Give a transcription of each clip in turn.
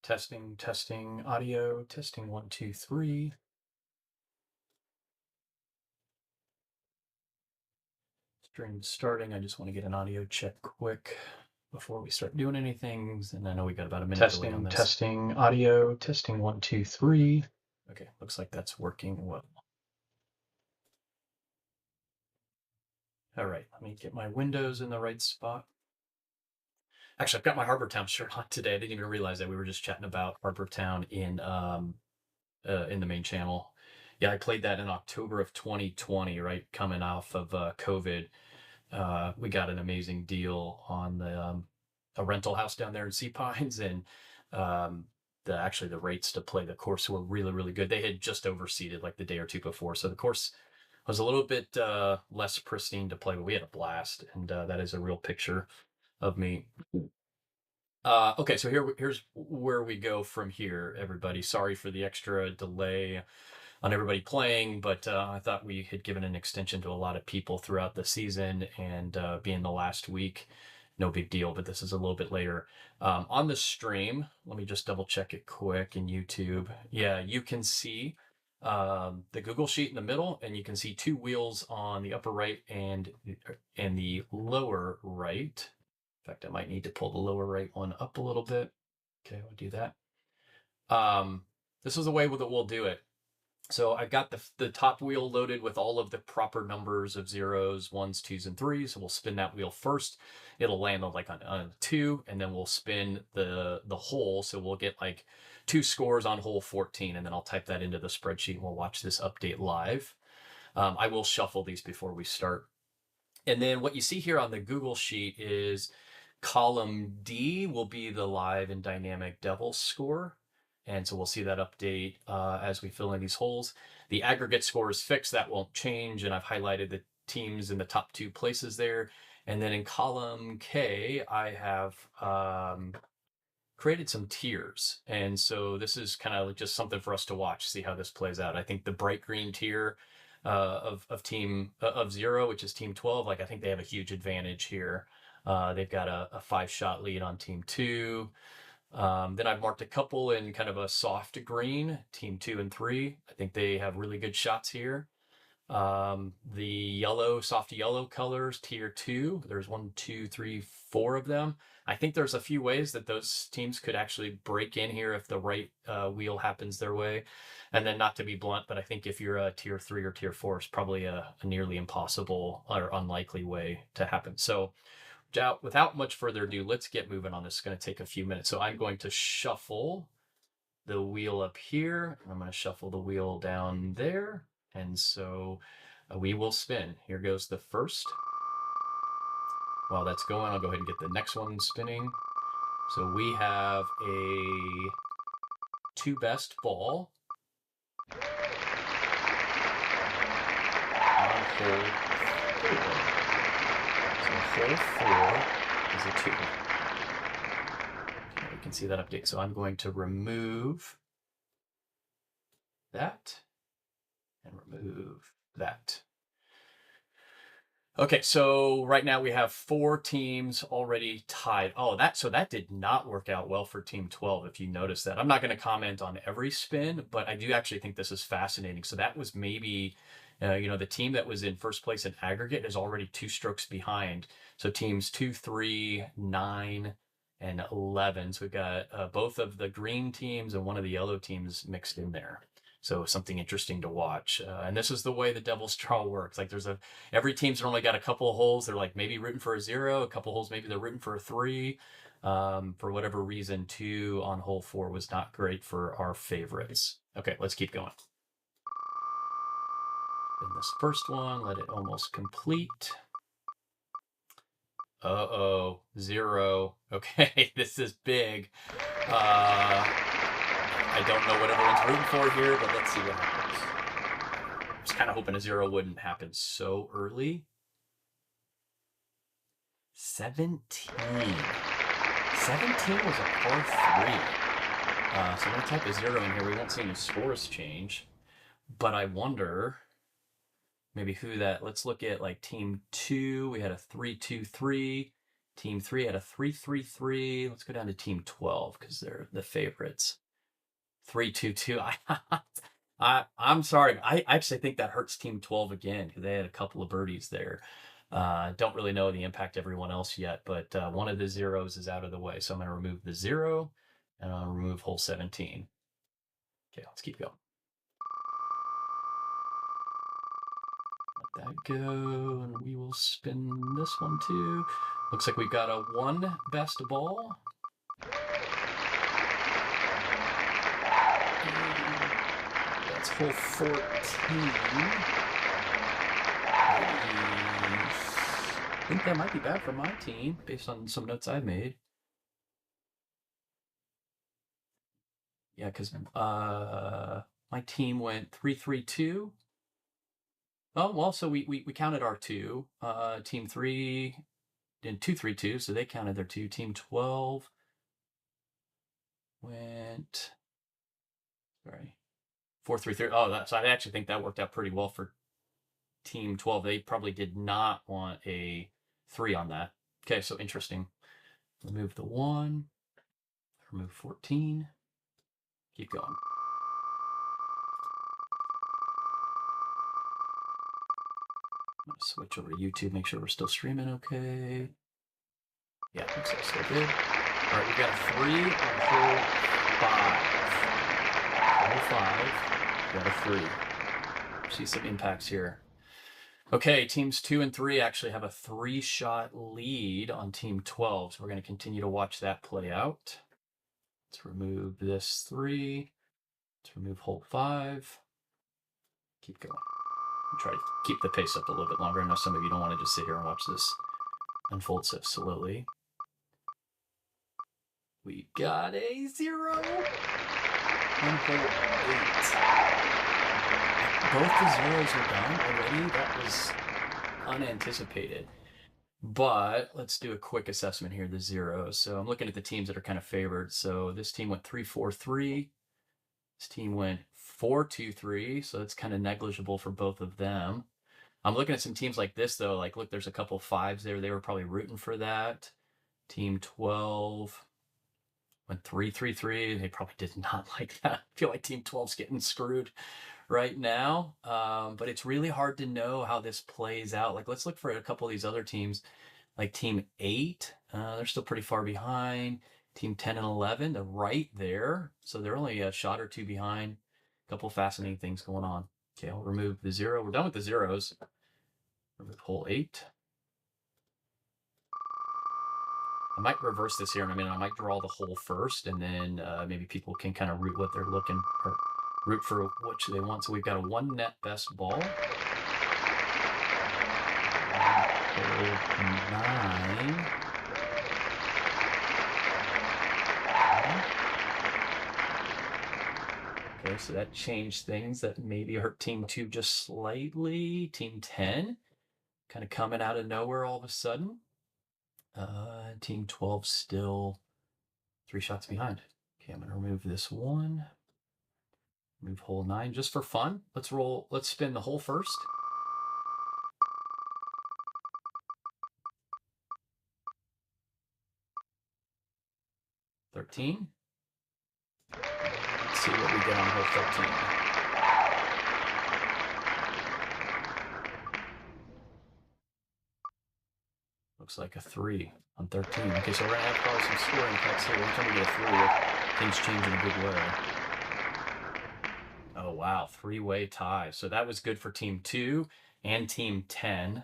Testing, audio, testing, 1, 2, 3. Stream starting. I just want to get an audio check quick before we start doing anything. And I know we got about a minute delay on this. Testing, audio, testing, 1, 2, 3. Okay, looks like that's working well. All right, let me get my windows in the right spot. Actually, I've got my Harbor Town shirt on today. I didn't even realize that we were just chatting about Harbor Town in the main channel. Yeah, I played that in October of 2020, right? Coming off of COVID. We got an amazing deal on the a rental house down there in Sea Pines, and actually the rates to play the course were really, really good. They had just overseeded like the day or two before, so the course was a little bit less pristine to play, but we had a blast, and that is a real picture of me. Okay, so here's where we go from here, everybody. Sorry for the extra delay on everybody playing, but I thought we had given an extension to a lot of people throughout the season, and being the last week, no big deal, but this is a little bit later. On the stream, let me just double check it quick in YouTube. Yeah, you can see the Google Sheet in the middle, and you can see two wheels on the upper right and the lower right. In fact, I might need to pull the lower right one up a little bit. Okay, we'll do that. This is the way that we'll do it. So I've got the top wheel loaded with all of the proper numbers of zeros, ones, twos, and threes. So we'll spin that wheel first. It'll land on like on a 2, and then we'll spin the hole. So we'll get like 2 scores on hole 14, and then I'll type that into the spreadsheet, and we'll watch this update live. I will shuffle these before we start. And then what you see here on the Google Sheet is column D will be the live and dynamic devil score. And so we'll see that update as we fill in these holes. The aggregate score is fixed. That won't change. And I've highlighted the teams in the top 2 places there. And then in column K, I have created some tiers. And so this is kind of just something for us to watch, see how this plays out. I think the bright green tier of team of 0, which is team 12, like I think they have a huge advantage here. They've got a 5-shot lead on team 2. Then I've marked a couple in kind of a soft green, team 2 and 3. I think they have really good shots here. The yellow, soft yellow colors, tier 2. There's 1, 2, 3, 4 of them. I think there's a few ways that those teams could actually break in here if the right wheel happens their way. And then, not to be blunt, but I think if you're a tier 3 or tier 4, it's probably a nearly impossible or unlikely way to happen. So without much further ado, let's get moving on this. It's going to take a few minutes. So I'm going to shuffle the wheel up here, and I'm going to shuffle the wheel down there. And so we will spin. Here goes the first. While that's going, I'll go ahead and get the next one spinning. So we have a 2 best ball on hole 4. So hole 4 is a 2. Okay, we can see that update. So I'm going to remove that and remove that. Okay, so right now we have 4 teams already tied. Oh, so that did not work out well for team 12, if you notice that. I'm not going to comment on every spin, but I do actually think this is fascinating. So that was maybe, the team that was in first place in aggregate is already 2 strokes behind. So teams 2, 3, 9, and 11. So we've got both of the green teams and one of the yellow teams mixed in there. So something interesting to watch. And this is the way the Devil's Draw works. Like every team's normally got a couple of holes. They're like maybe rooting for a 0, a couple of holes, maybe they're rooting for a 3. For whatever reason, 2 on hole 4 was not great for our favorites. Okay, let's keep going. In this first one, let it almost complete. Uh-oh, 0. Okay, this is big. I don't know what everyone's rooting for here, but let's see what happens. I was kind of hoping a 0 wouldn't happen so early. 17. 17 was a par 3. So I'm going to type a 0 in here. We won't see any scores change. But I wonder maybe who that... Let's look at like team 2. We had a 3-2-3. Team 3 had a 3-3-3. Let's go down to Team 12 because they're the favorites. 3-2-2. I'm sorry. I actually think that hurts Team 12 again because they had a couple of birdies there. Don't really know the impact everyone else yet, but one of the zeros is out of the way. So I'm going to remove the 0 and I'll remove hole 17. Okay, let's keep going. Let that go, and we will spin this one too. Looks like we've got a 1 best ball. That's hole 14. I think that might be bad for my team based on some notes I've made. Yeah, because my team went 3-3-2. Oh, well, so we counted our 2. Team 3 did 2-3-2, so they counted their 2. Team 12 went, sorry, 4-3-3. Oh, so I actually think that worked out pretty well for Team 12. They probably did not want a 3 on that. Okay, so interesting. Remove the 1. Remove 14. Keep going. I'm going to switch over to YouTube, make sure we're still streaming okay. Yeah, looks like still good. All right, we've got a 3 on hole 5. Hole 5, got a 3. See some impacts here. Okay, teams 2 and 3 actually have a 3-shot lead on team 12, so we're going to continue to watch that play out. Let's remove this 3. Let's remove hole 5. Keep going. I'll try to keep the pace up a little bit longer. I know some of you don't want to just sit here and watch this unfold so slowly. We got a 0 on hole 8. Both the zeros are done already. That was unanticipated. But let's do a quick assessment here, the zeros. So I'm looking at the teams that are kind of favored. So this team went 3-4-3. This team went 4-2-3. So that's kind of negligible for both of them. I'm looking at some teams like this, though. Like, look, there's a couple 5s there. They were probably rooting for that. Team 12 went 3-3-3. They probably did not like that. I feel like Team 12's getting screwed right now. But it's really hard to know how this plays out. Like, let's look for a couple of these other teams. Like Team 8, they're still pretty far behind. Team 10 and 11, they're right there. So they're only a shot or 2 behind. A couple of fascinating things going on. Okay, I'll remove the 0. We're done with the zeros. Remove hole 8. I might reverse this here in a minute. I might draw the hole first, and then maybe people can kind of root what they're looking, or root for which they want. So we've got a 1 net best ball. Hole 9. Okay, so that changed things. That maybe hurt Team 2 just slightly. Team 10, kind of coming out of nowhere all of a sudden. Team 12 still 3 shots behind. Okay, I'm going to remove this 1. Remove hole 9 just for fun. Let's spin the hole first. Let's see what we get on hole 13. Looks like a 3 on 13. Okay, so we're going to have probably some scoring cuts here. Every time we get a 3, things change in a big way. Oh, wow. 3-way tie. So that was good for Team 2 and Team 10.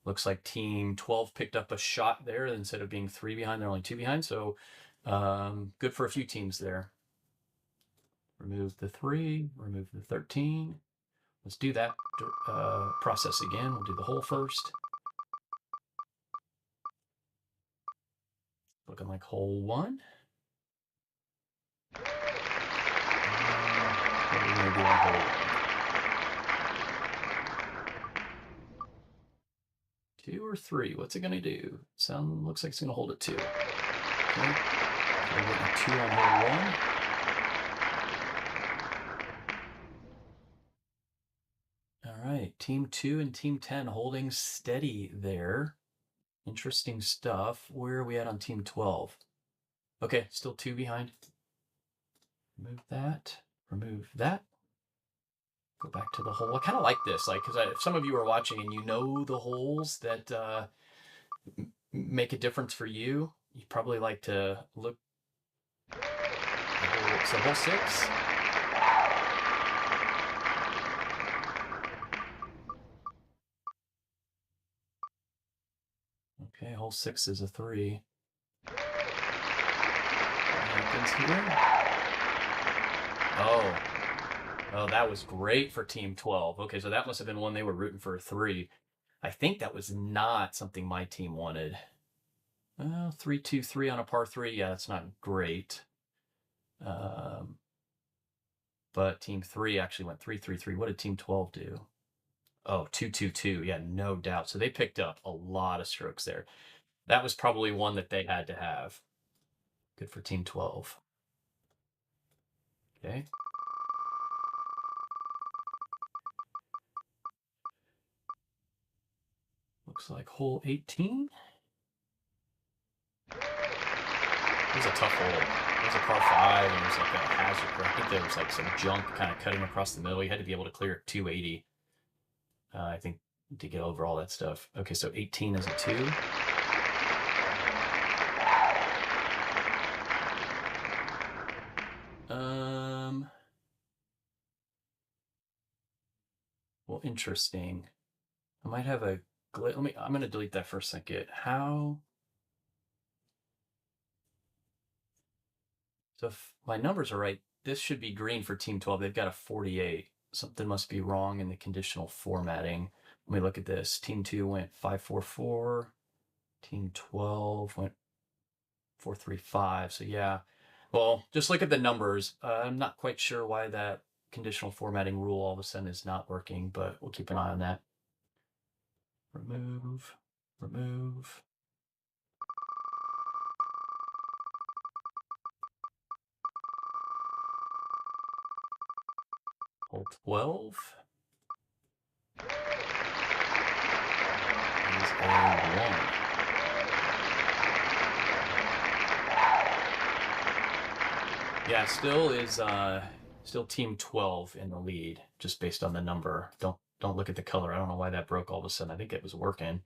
Looks like Team 12 picked up a shot there. Instead of being 3 behind, they're only 2 behind. So good for a few teams there. Remove the 3. Remove the 13. Let's do that process again. We'll do the hole first. Looking like hole 1. What are we going to do on hole 1? 2 or 3? What's it going to do? Looks like it's going to hold at 2. Okay. So we're getting a 2 on hole 1. All right. Team 2 and Team 10 holding steady there. Interesting stuff. Where are we at on Team 12? Okay, still 2 behind. Remove that. Remove that. Go back to the hole. I kind of like this, like, because if some of you are watching and you know the holes that make a difference for you, you probably like to look. So hole 6. Okay, hole 6 is a 3. What happens here? Oh, that was great for Team 12. Okay, so that must have been one they were rooting for a 3. I think that was not something my team wanted. 3-2-3 on a par 3. Yeah, that's not great. But Team 3 actually went 3-3-3. What did Team 12 do? Oh, 2-2-2. Yeah, no doubt. So they picked up a lot of strokes there. That was probably one that they had to have. Good for Team 12. Okay. Looks like hole 18. It was a tough hole. It was a par 5, and it was like a hazard. I think there was like some junk kind of cutting across the middle. You had to be able to clear at 280. I think to get over all that stuff. Okay, so 18 is a 2. Well, interesting. I might have a glitch. I'm going to delete that for a second. How? So if my numbers are right, this should be green for Team 12. They've got a 48. Something must be wrong in the conditional formatting. Let me look at this. Team 2 went 5-4-4. Team 12 went 4-3-5. So yeah. Well, just look at the numbers. I'm not quite sure why that conditional formatting rule all of a sudden is not working, but we'll keep an eye on that. Remove, remove. Hole 12 is a 1. Yeah, still Team 12 in the lead, just based on the number. Don't look at the color. I don't know why that broke all of a sudden. I think it was working.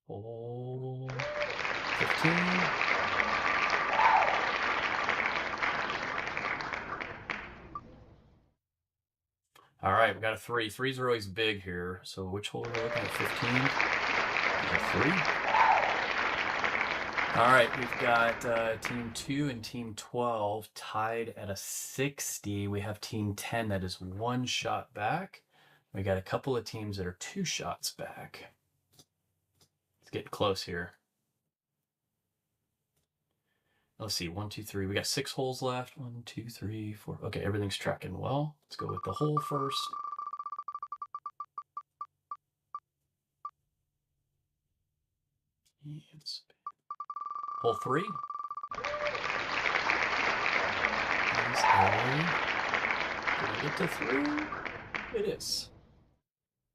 Hole 15. All right, we got a 3. 3s are always big here. So which hole are we looking at? 15? A 3? All right, we've got Team 2 and Team 12 tied at a 60. We have Team 10 that is 1 shot back. We got a couple of teams that are 2 shots back. It's getting close here. Let's see, 1, 2, 3. We got 6 holes left. 1, 2, 3, 4. Okay, everything's tracking well. Let's go with the hole first. Hole 3. Did I get to 3? It is.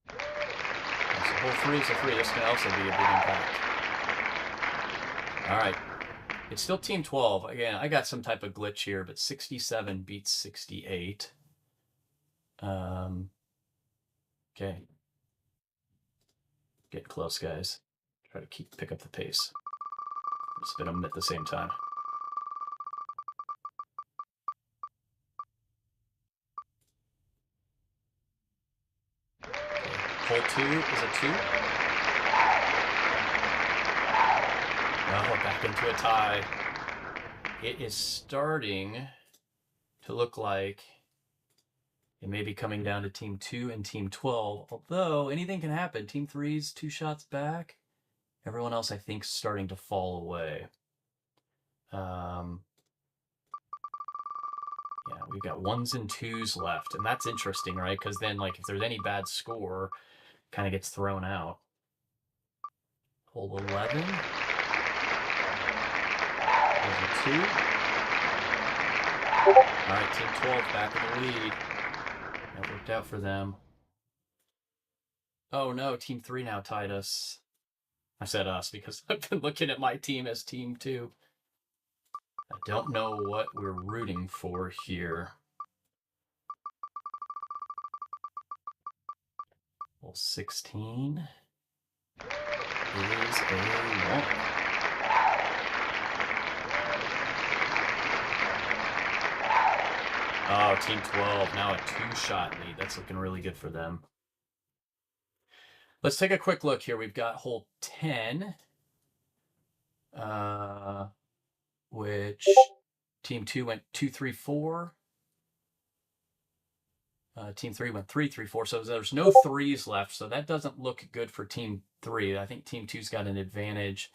So hole 3 is a 3. This can also be a big impact. All right. It's still Team 12. Again, I got some type of glitch here, but 67 beats 68. Okay. Get close, guys. Try to pick up the pace. Spin them at the same time. Hole 2 is a 2. Oh, back into a tie. It is starting to look like it may be coming down to Team 2 and Team 12. Although anything can happen. Team 3's 2 shots back. Everyone else, I think, is starting to fall away. Yeah, we've got 1s and 2s left. And that's interesting, right? Because then, like, if there's any bad score, kind of gets thrown out. Hole 11. There's a 2. All right, Team 12 back in the lead. That worked out for them. Oh no, Team 3 now tied us. I said us because I've been looking at my team as Team 2. I don't know what we're rooting for here. Well, 16 is a 1. Oh, Team 12, now a 2-shot lead. That's looking really good for them. Let's take a quick look here. We've got hole 10, which Team 2 went 2, 3, 4. Team 3 went 3, 3, 4. So there's no 3s left. So that doesn't look good for Team 3. I think Team 2's got an advantage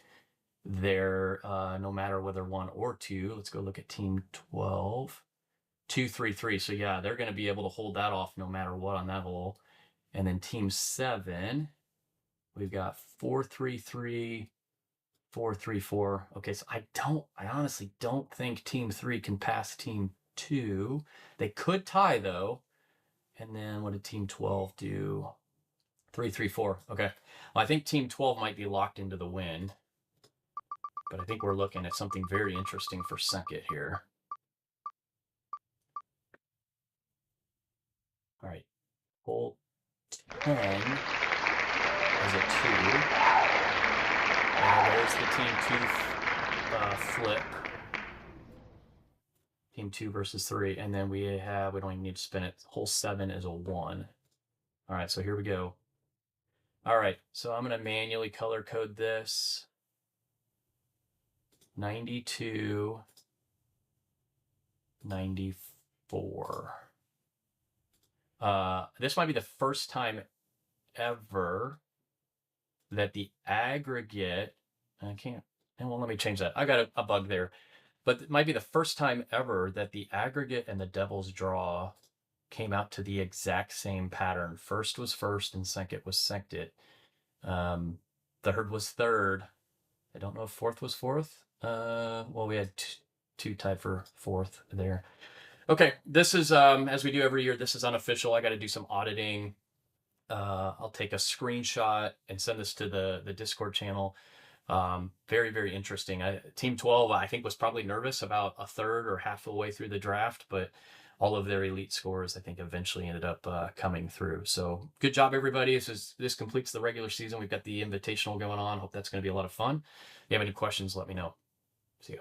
there, no matter whether 1 or 2. Let's go look at Team 12. 2, 3, 3. So yeah, they're going to be able to hold that off no matter what on that hole. And then Team 7, we've got 4, 3, 3, 4, 3, 4. Okay, so I honestly don't think Team 3 can pass Team 2. They could tie though. And then what did Team 12 do? 3, 3, 4. Okay. Well, I think Team 12 might be locked into the win. But I think we're looking at something very interesting for second here. All right. Hole 10 is a 2. There's the Team 2 flip. Team 2 versus 3. And then we don't even need to spin it. Hole 7 is a 1. All right, so here we go. All right, so I'm going to manually color code this. 92, 94. This might be the first time ever that the aggregate, well, let me change that. I got a bug there. But it might be the first time ever that the aggregate and the devil's draw came out to the exact same pattern. First was first and second was second. Third was third. I don't know if fourth was fourth. Well, we had 2 tied for fourth there. Okay, this is, as we do every year, this is unofficial. I got to do some auditing. I'll take a screenshot and send this to the Discord channel. Very, very interesting. Team 12, I think, was probably nervous about a third or half the way through the draft, but all of their elite scores, I think, eventually ended up coming through. So good job, everybody. This completes the regular season. We've got the invitational going on. Hope that's going to be a lot of fun. If you have any questions, let me know. See you.